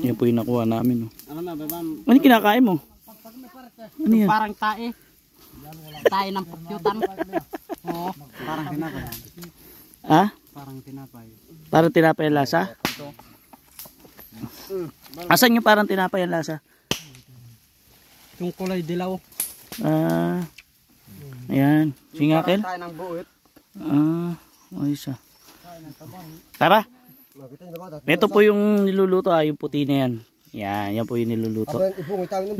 Yan po yung nakuha namin. Oh. Ano na, babam? Ano yung kinakain mo? Ano yan? Parang tae. Tae ng pukyutan. Oo, parang tinapay. Ha? Parang tinapay. Parang tinapay ang lasa? Asan yung parang tinapay ang lasa? Yung kulay dilaw. Ah, ayan. Singakil? Tae ng buwit. Ah, ayos ah. Tara. Ito po yung niluluto yung puti na yan. Yan po yung niluluto.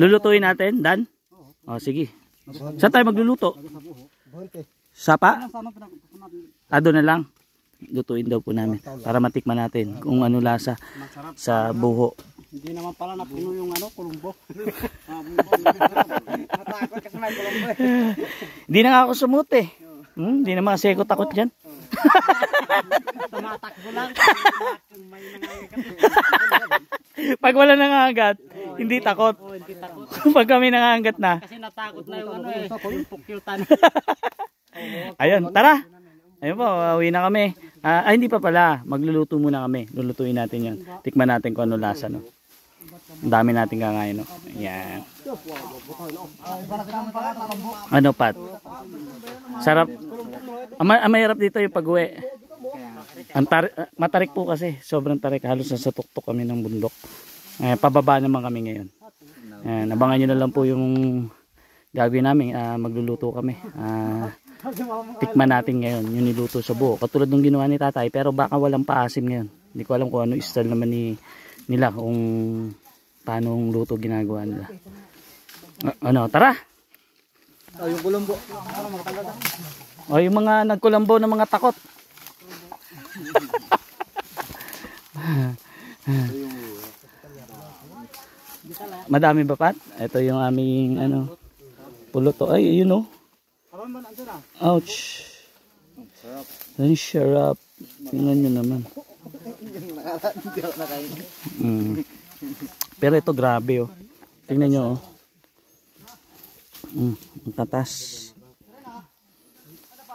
Lulutuin natin, Dan? O, sige. Saan tayo magluluto? Sapa? Doon na lang. Lutuin daw po namin. Para matikman natin kung ano lasa sa buho. Hindi naman pala napuno yung kulumbo. Hindi na nga ako sumuti. Hindi naman kasi ako takot dyan. Tumatakbo lang. Pag wala nangangagat, hindi takot. Hindi takot. Pag kami nangangagat na. Kasi natakot na yung pukyutan. Ayun, tara. Ayun po, uwi na kami. Hindi pa pala. Magluluto muna kami. Lulutuin natin yan. Tikman natin kung ano lasa. No? Ang dami natin kakain. No? Ayan. Ano, Pat? Sarap. Ang mahirap dito yung pag-uwi. Matarik po kasi. Sobrang tarik. Halos nasa tuktok kami ng bundok. Pababa naman kami ngayon. Abangan nyo na lang po yung gagawin namin. Magluluto kami. Tikman natin ngayon yung niluto sa buo. Katulad ng ginawa ni tatay. Pero baka walang paasim ngayon. Hindi ko alam kung ano style naman nila. Kung paano yung luto ginagawa nila. Ano, tara! Yung kulumbo. O yung mga nagkulambo ng mga takot. Madami ba, Pat? Ito yung aming pulot to. Ay, yun o. Ouch. Ang sarap. Tingnan nyo naman. Pero ito grabe oh. Tingnan nyo oh. Ang tatas.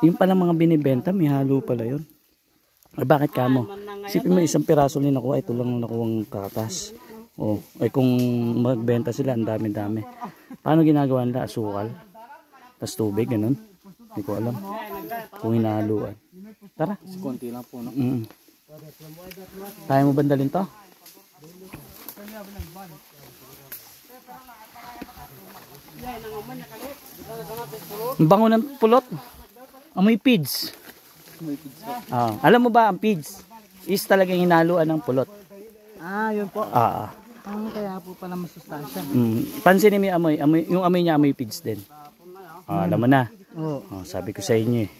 Yung pala mga binibenta, may halo pala yun. Bakit ka mo? Isipin mo isang piraso na nakuha, ito lang nakuha ang katas. Oh, ay kung magbenta sila, ang dami-dami. Paano ginagawa nila? Asukal? Tapos tubig, ganun? Hindi ko alam. Kung hinahaluan. Tara. Konti lang po, no? Kaya mo bandalin to? Ang bango ng pulot. Amoy pids. Alam mo ba ang pids is talagang hinaluan ng pulot? Yun po. Kaya po pala masustansya. Pansinin mo yung amoy. Yung amoy niya amoy pids din. Alam mo na. Sabi ko sa inyo eh.